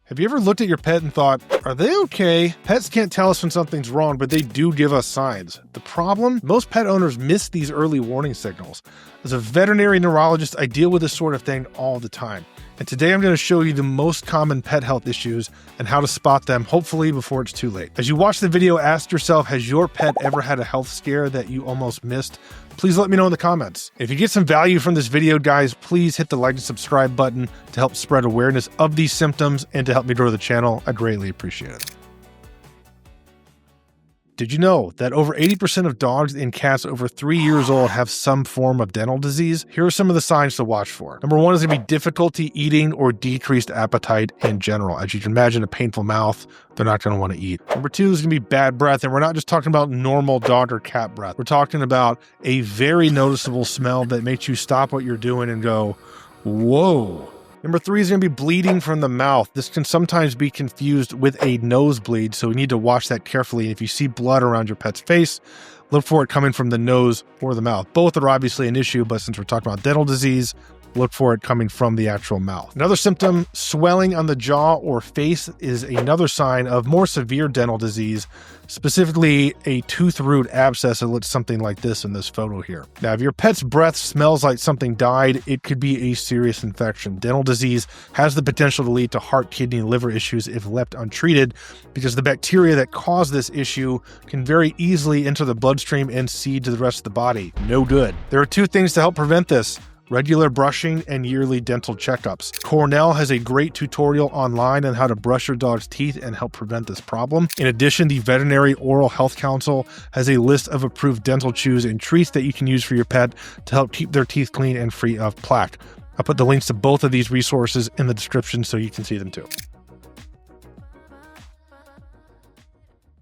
Have you ever looked at your pet and thought, are they okay? Pets can't tell us when something's wrong, but they do give us signs. The problem? Most pet owners miss these early warning signals. As a veterinary neurologist, I deal with this sort of thing all the time. And today I'm going to show you the most common pet health issues and how to spot them, hopefully before it's too late. As you watch the video, ask yourself, has your pet ever had a health scare that you almost missed? Please let me know in the comments. If you get some value from this video, guys, please hit the like and subscribe button to help spread awareness of these symptoms and to help me grow the channel. I greatly appreciate it. Did you know that over 80% of dogs and cats over 3 years old have some form of dental disease? Here are some of the signs to watch for. Number one is going to be difficulty eating or decreased appetite in general. As you can imagine, a painful mouth, they're not going to want to eat. Number two is going to be bad breath, and we're not just talking about normal dog or cat breath. We're talking about a very noticeable smell that makes you stop what you're doing and go, whoa. Number three is going to be bleeding from the mouth. This can sometimes be confused with a nosebleed, so we need to watch that carefully. If you see blood around your pet's face, look for it coming from the nose or the mouth. Both are obviously an issue, but since we're talking about dental disease, look for it coming from the actual mouth. Another symptom, swelling on the jaw or face, is another sign of more severe dental disease, specifically a tooth root abscess that looks something like this in this photo here. Now, if your pet's breath smells like something died, it could be a serious infection. Dental disease has the potential to lead to heart, kidney, and liver issues if left untreated, because the bacteria that cause this issue can very easily enter the bloodstream and seed to the rest of the body. No good. There are two things to help prevent this: regular brushing and yearly dental checkups. Cornell has a great tutorial online on how to brush your dog's teeth and help prevent this problem. In addition, the Veterinary Oral Health Council has a list of approved dental chews and treats that you can use for your pet to help keep their teeth clean and free of plaque. I'll put the links to both of these resources in the description so you can see them too.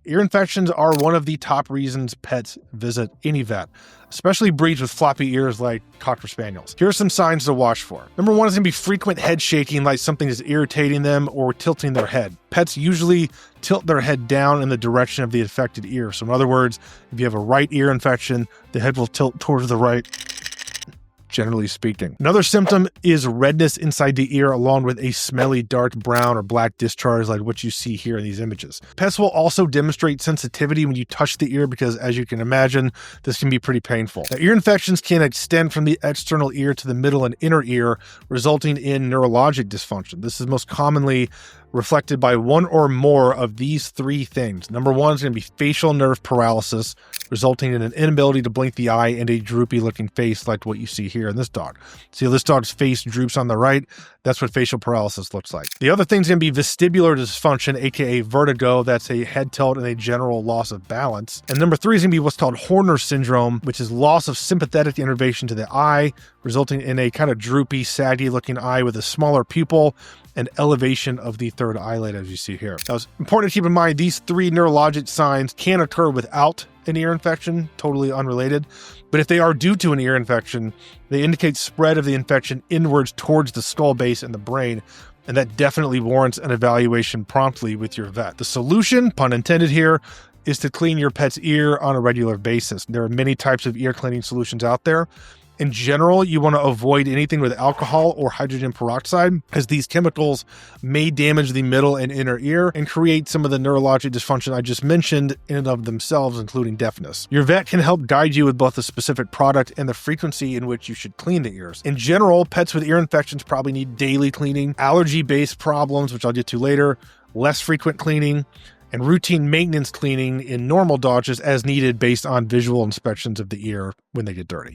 Ear infections are one of the top reasons pets visit any vet, especially breeds with floppy ears like Cocker Spaniels. Here are some signs to watch for. Number one is going to be frequent head shaking, like something is irritating them or tilting their head. Pets usually tilt their head down in the direction of the affected ear. So in other words, if you have a right ear infection, the head will tilt towards the right, generally speaking. Another symptom is redness inside the ear, along with a smelly dark brown or black discharge like what you see here in these images. Pets will also demonstrate sensitivity when you touch the ear because, as you can imagine, this can be pretty painful. Now, ear infections can extend from the external ear to the middle and inner ear, resulting in neurologic dysfunction. This is most commonly reflected by one or more of these three things. Number one is going to be facial nerve paralysis, resulting in an inability to blink the eye and a droopy looking face like what you see here in this dog. See how this dog's face droops on the right? That's what facial paralysis looks like. The other thing is going to be vestibular dysfunction, aka vertigo. That's a head tilt and a general loss of balance. And number three is going to be what's called Horner syndrome, which is loss of sympathetic innervation to the eye, resulting in a kind of droopy, saggy looking eye with a smaller pupil and elevation of the third eyelid, as you see here. Now, it's important to keep in mind these three neurologic signs can occur without an ear infection, totally unrelated. But if they are due to an ear infection, they indicate spread of the infection inwards towards the skull base and the brain, and that definitely warrants an evaluation promptly with your vet. The solution, pun intended here, is to clean your pet's ear on a regular basis. There are many types of ear cleaning solutions out there. In general, you want to avoid anything with alcohol or hydrogen peroxide, as these chemicals may damage the middle and inner ear and create some of the neurologic dysfunction I just mentioned in and of themselves, including deafness. Your vet can help guide you with both the specific product and the frequency in which you should clean the ears. In general, pets with ear infections probably need daily cleaning, allergy-based problems, which I'll get to later, less frequent cleaning, and routine maintenance cleaning in normal dogs just as needed based on visual inspections of the ear when they get dirty.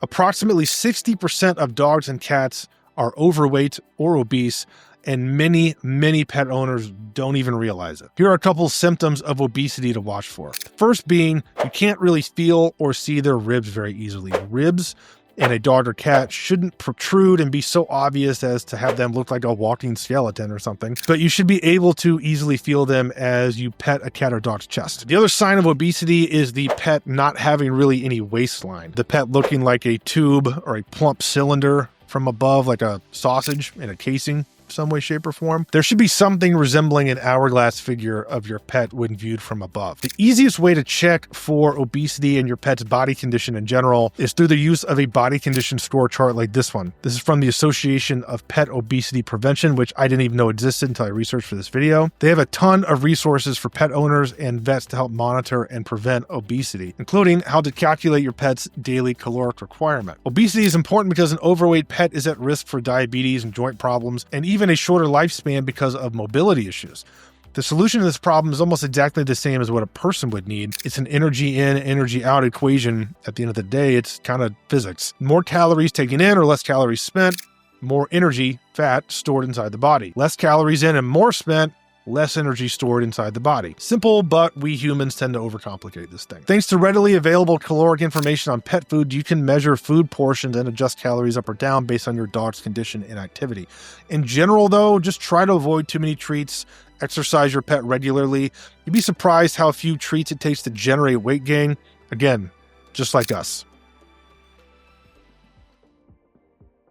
Approximately 60% of dogs and cats are overweight or obese, and many pet owners don't even realize it. Here are a couple symptoms of obesity to watch for. First being, you can't really feel or see their ribs very easily. Ribs in a dog or cat shouldn't protrude and be so obvious as to have them look like a walking skeleton or something, but you should be able to easily feel them as you pet a cat or dog's chest. The other sign of obesity is the pet not having really any waistline. The pet looking like a tube or a plump cylinder from above, like a sausage in a casing. some way, shape, or form, there should be something resembling an hourglass figure of your pet when viewed from above. The easiest way to check for obesity and your pet's body condition in general is through the use of a body condition score chart like this one. This is from the Association of Pet Obesity Prevention, which I didn't even know existed until I researched for this video. They have a ton of resources for pet owners and vets to help monitor and prevent obesity, including how to calculate your pet's daily caloric requirement. Obesity is important because an overweight pet is at risk for diabetes and joint problems, and even a shorter lifespan because of mobility issues. The solution to this problem is almost exactly the same as what a person would need. It's an energy in, energy out equation. At the end of the day, it's kind of physics. More calories taken in or less calories spent, more energy, fat, stored inside the body. Less calories in and more spent, less energy stored inside the body. Simple, but we humans tend to overcomplicate this thing. Thanks to readily available caloric information on pet food, you can measure food portions and adjust calories up or down based on your dog's condition and activity. In general, though, just try to avoid too many treats. Exercise your pet regularly. You'd be surprised how few treats it takes to generate weight gain. Again, just like us.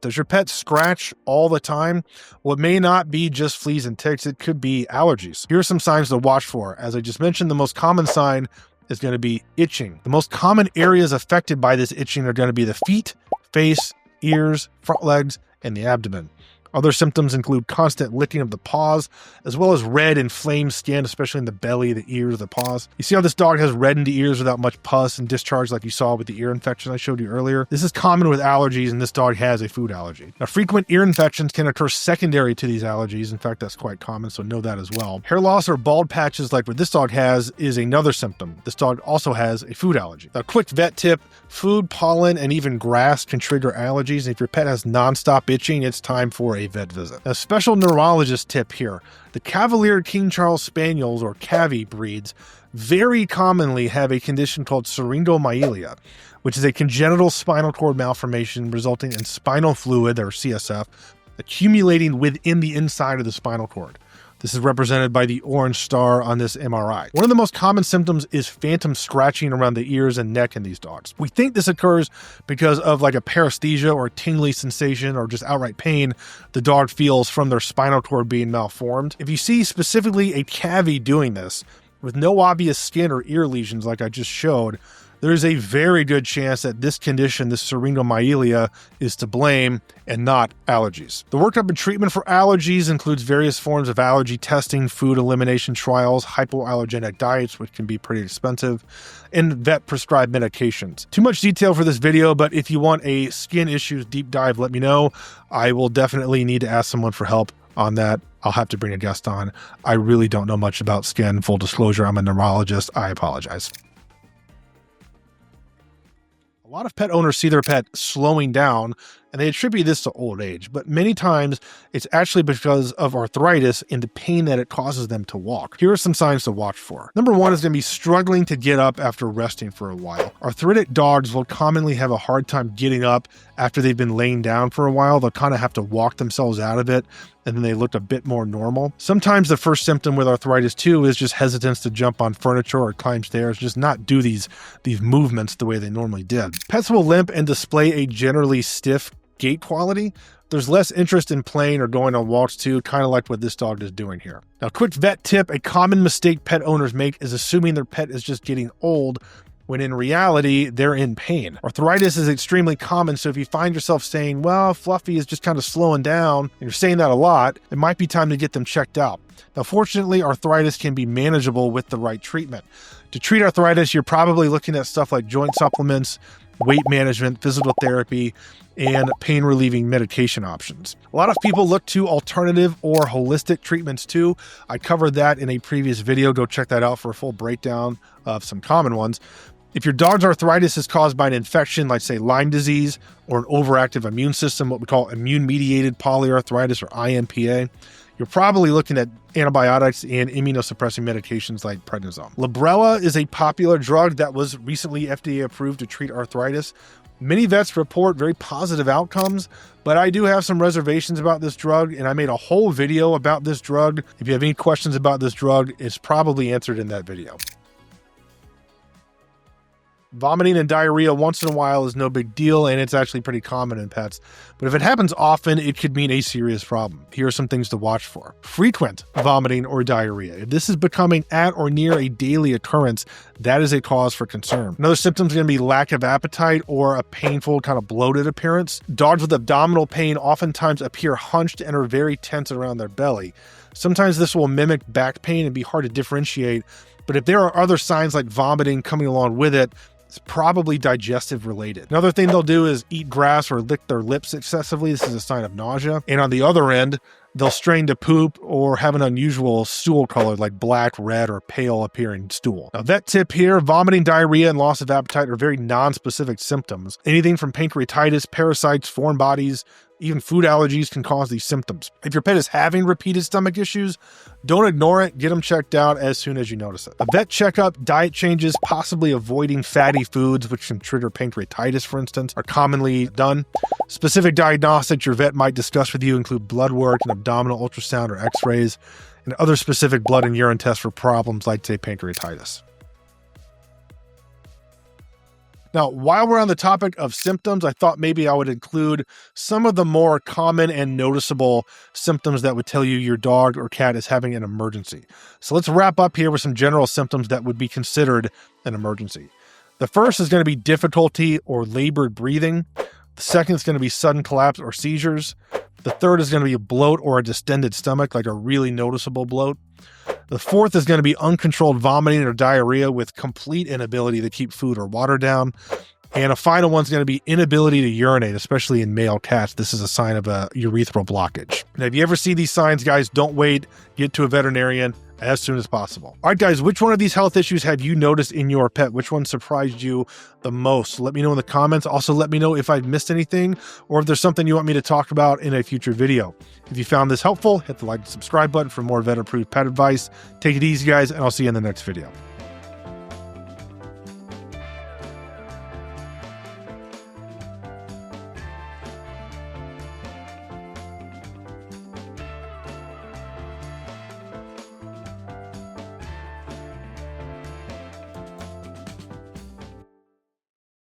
Does your pet scratch all the time? Well, it may not be just fleas and ticks. It could be allergies. Here are some signs to watch for. As I just mentioned, the most common sign is going to be itching. The most common areas affected by this itching are going to be the feet, face, ears, front legs, and the abdomen. Other symptoms include constant licking of the paws, as well as red inflamed skin, especially in the belly, the ears, the paws. You see how this dog has reddened ears without much pus and discharge like you saw with the ear infection I showed you earlier? This is common with allergies, and this dog has a food allergy. Now, frequent ear infections can occur secondary to these allergies. In fact, that's quite common, so know that as well. Hair loss or bald patches like what this dog has is another symptom. This dog also has a food allergy. Now, quick vet tip, food, pollen, and even grass can trigger allergies. And if your pet has nonstop itching, it's time for a vet visit. A special neurologist tip here. The Cavalier King Charles Spaniels, or Cavi breeds, very commonly have a condition called syringomyelia, which is a congenital spinal cord malformation resulting in spinal fluid, or CSF, accumulating within the inside of the spinal cord. This is represented by the orange star on this MRI. One of the most common symptoms is phantom scratching around the ears and neck in these dogs. We think this occurs because of like a paresthesia or a tingly sensation or just outright pain the dog feels from their spinal cord being malformed. If you see specifically a Cavi doing this with no obvious skin or ear lesions like I just showed, there's a very good chance that this condition, this syringomyelia, is to blame and not allergies. The workup and treatment for allergies includes various forms of allergy testing, food elimination trials, hypoallergenic diets, which can be pretty expensive, and vet-prescribed medications. Too much detail for this video, but if you want a skin issues deep dive, let me know. I will definitely need to ask someone for help on that. I'll have to bring a guest on. I really don't know much about skin. Full disclosure, I'm a neurologist. I apologize. A lot of pet owners see their pet slowing down and they attribute this to old age, but many times it's actually because of arthritis and the pain that it causes them to walk. Here are some signs to watch for. Number one is going to be struggling to get up after resting for a while. Arthritic dogs will commonly have a hard time getting up after they've been laying down for a while. They'll kind of have to walk themselves out of it, and then they look a bit more normal. Sometimes the first symptom with arthritis too is just hesitance to jump on furniture or climb stairs, just not do these movements the way they normally did. Pets will limp and display a generally stiff gait quality. There's less interest in playing or going on walks too, kind of like what this dog is doing here. Now, quick vet tip, a common mistake pet owners make is assuming their pet is just getting old, when in reality, they're in pain. Arthritis is extremely common, so if you find yourself saying, well, Fluffy is just kind of slowing down, and you're saying that a lot, it might be time to get them checked out. Now, fortunately, arthritis can be manageable with the right treatment. To treat arthritis, you're probably looking at stuff like joint supplements, weight management, physical therapy, and pain-relieving medication options. A lot of people look to alternative or holistic treatments too. I covered that in a previous video. Go check that out for a full breakdown of some common ones. If your dog's arthritis is caused by an infection, like say Lyme disease, or an overactive immune system, what we call immune-mediated polyarthritis, or IMPA, you're probably looking at antibiotics and immunosuppressing medications like prednisone. Librela is a popular drug that was recently FDA approved to treat arthritis. Many vets report very positive outcomes, but I do have some reservations about this drug, and I made a whole video about this drug. If you have any questions about this drug, it's probably answered in that video. Vomiting and diarrhea once in a while is no big deal, and it's actually pretty common in pets. But if it happens often, it could mean a serious problem. Here are some things to watch for. Frequent vomiting or diarrhea. If this is becoming at or near a daily occurrence, that is a cause for concern. Another symptom is going to be lack of appetite or a painful, kind of bloated appearance. Dogs with abdominal pain oftentimes appear hunched and are very tense around their belly. Sometimes this will mimic back pain and be hard to differentiate, but if there are other signs like vomiting coming along with it, it's probably digestive related. Another thing they'll do is eat grass or lick their lips excessively. This is a sign of nausea. And on the other end, they'll strain to poop or have an unusual stool color like black, red, or pale appearing stool. Now, vet tip here, vomiting, diarrhea, and loss of appetite are very non-specific symptoms. Anything from pancreatitis, parasites, foreign bodies, even food allergies can cause these symptoms. If your pet is having repeated stomach issues, don't ignore it. Get them checked out as soon as you notice it. A vet checkup, diet changes, possibly avoiding fatty foods, which can trigger pancreatitis, for instance, are commonly done. Specific diagnostics your vet might discuss with you include blood work, an abdominal ultrasound or x-rays, and other specific blood and urine tests for problems like, say, pancreatitis. Now, while we're on the topic of symptoms, I thought maybe I would include some of the more common and noticeable symptoms that would tell you your dog or cat is having an emergency. So let's wrap up here with some general symptoms that would be considered an emergency. The first is going to be difficulty or labored breathing. The second is going to be sudden collapse or seizures. The third is going to be a bloat or a distended stomach, like a really noticeable bloat. The fourth is going to be uncontrolled vomiting or diarrhea with complete inability to keep food or water down. And a final one's going to be inability to urinate, especially in male cats. This is a sign of a urethral blockage. Now, if you ever see these signs, guys, don't wait. Get to a veterinarian as soon as possible. All right, guys, which one of these health issues have you noticed in your pet? Which one surprised you the most? Let me know in the comments. Also, let me know if I've missed anything or if there's something you want me to talk about in a future video. If you found this helpful, hit the like and subscribe button for more vet-approved pet advice. Take it easy, guys, and I'll see you in the next video.